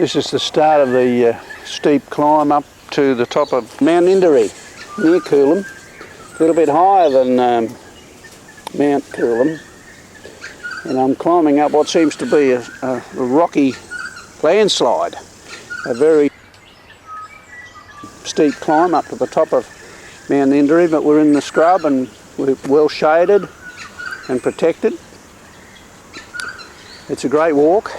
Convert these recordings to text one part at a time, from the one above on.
This is the start of the steep climb up to the top of Mount Ninderry, near Coolum. A little bit higher than Mount Coolum. And I'm climbing up what seems to be a rocky landslide. A very steep climb up to the top of Mount Ninderry, but we're in the scrub and we're well shaded and protected. It's a great walk.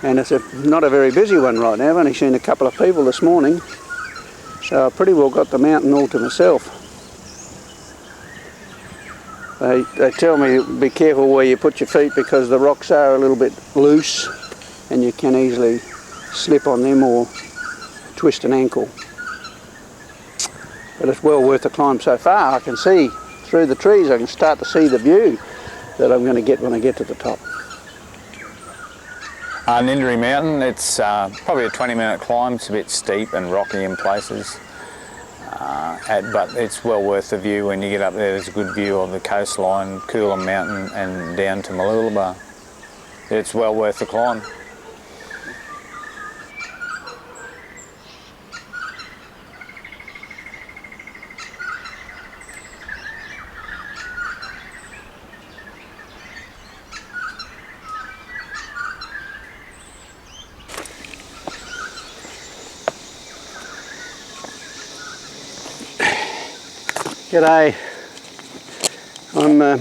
And it's not a very busy one right now. I've only seen a couple of people this morning, so I've pretty well got the mountain all to myself. They tell me be careful where you put your feet because the rocks are a little bit loose and you can easily slip on them or twist an ankle. But it's well worth the climb so far. I can see through the trees, I can start to see the view that I'm going to get when I get to the top. Ninderry Mountain, it's probably a 20-minute climb. It's a bit steep and rocky in places, but it's well worth the view. When you get up there, there's a good view of the coastline, Coolum Mountain and down to Mooloolaba. It's well worth the climb. G'day, I'm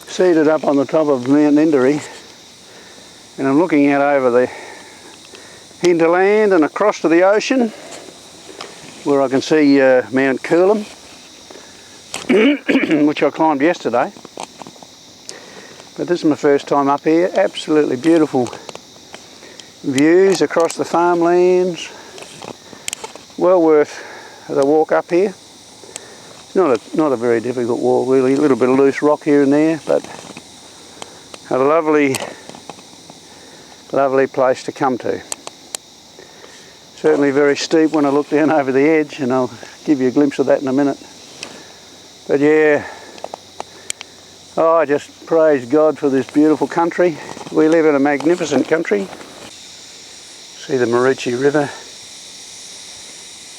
seated up on the top of Mount Ninderry and I'm looking out over the hinterland and across to the ocean where I can see Mount Coolum, which I climbed yesterday. But this is my first time up here. Absolutely beautiful views across the farmlands. Well worth the walk up here. Not a very difficult walk really, a little bit of loose rock here and there, but a lovely place to come to. Certainly very steep when I look down over the edge, and I'll give you a glimpse of that in a minute. But yeah, I just praise God for this beautiful country. We live in a magnificent country. See the Maroochy River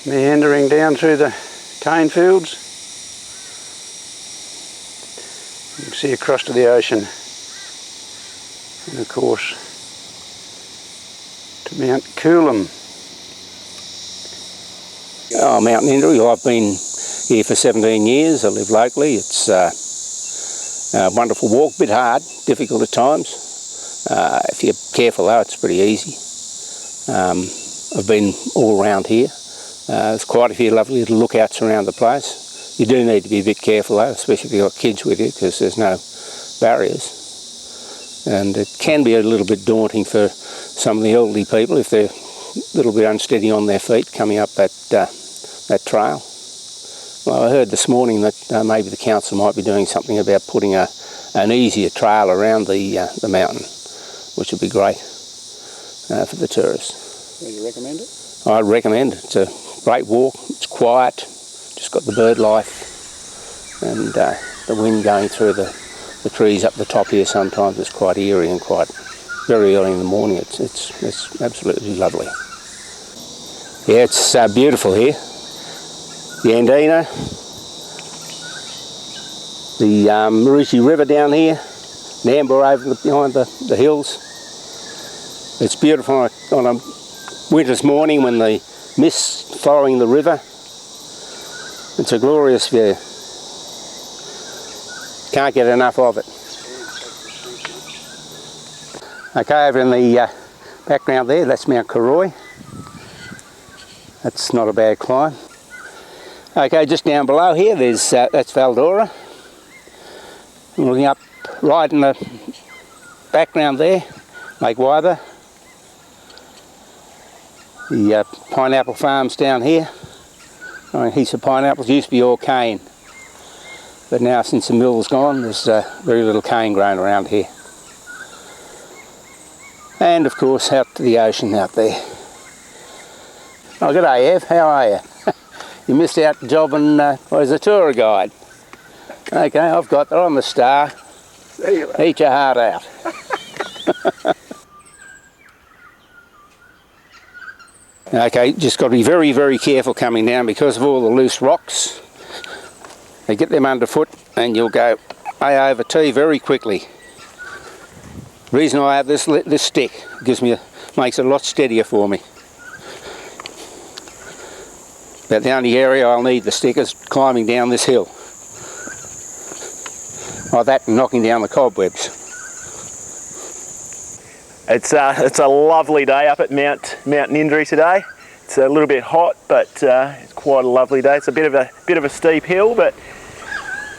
meandering down through the cane fields. You can see across to the ocean, and of course to Mount Coolum. Oh, Mount Ninderry, I've been here for 17 years. I live locally. It's a wonderful walk, a bit hard, difficult at times. If you're careful though, it's pretty easy. I've been all around here. There's quite a few lovely little lookouts around the place. You do need to be a bit careful though, especially if you've got kids with you, because there's no barriers. And it can be a little bit daunting for some of the elderly people if they're a little bit unsteady on their feet coming up that trail. Well, I heard this morning that maybe the council might be doing something about putting an easier trail around the mountain, which would be great for the tourists. Do you recommend it? I recommend it. It's a great walk. It's quiet. Just got the bird life and the wind going through the trees up the top here. Sometimes it's quite eerie and quite very early in the morning. It's absolutely lovely. Yeah, it's beautiful here. The Andina, the Maroochy River down here, Nambour over behind the hills. It's beautiful on a winter's morning when the mist following the river. It's a glorious view. Can't get enough of it. Okay, over in the background there, that's Mount Cooroy. That's not a bad climb. Okay, just down below here, that's Valdora. I'm looking up right in the background there, Lake Wyber. The pineapple farms down here. Heaps of pineapples. Used to be all cane, but now since the mill's gone, there's very little cane growing around here. And of course out to the ocean out there. Oh, g'day Ev, how are you? You missed out jobbing as a tour guide. Okay, I've got that on the star. Eat your heart out. Okay, just got to be very, very careful coming down because of all the loose rocks. You get them underfoot and you'll go way over T very quickly. The reason I have this stick makes it a lot steadier for me. But the only area I'll need the stick is climbing down this hill. Like that, and knocking down the cobwebs. It's a lovely day up at Mount Ninderry today. It's a little bit hot, but it's quite a lovely day. It's a bit of a steep hill, but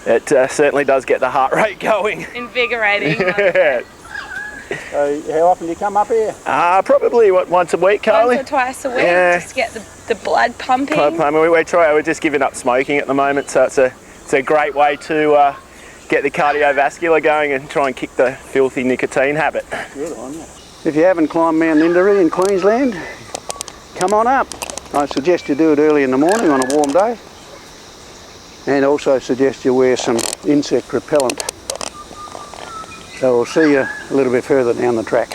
it certainly does get the heart rate going. Invigorating. Yeah. So how often do you come up here? Probably once a week, Carly. Once or twice a week, Yeah. just to get the blood pumping. We're just giving up smoking at the moment, so it's a great way to get the cardiovascular going and try and kick the filthy nicotine habit. Good on you. If you haven't climbed Mount Ninderry in Queensland, come on up. I suggest you do it early in the morning on a warm day, and also suggest you wear some insect repellent. So we'll see you a little bit further down the track.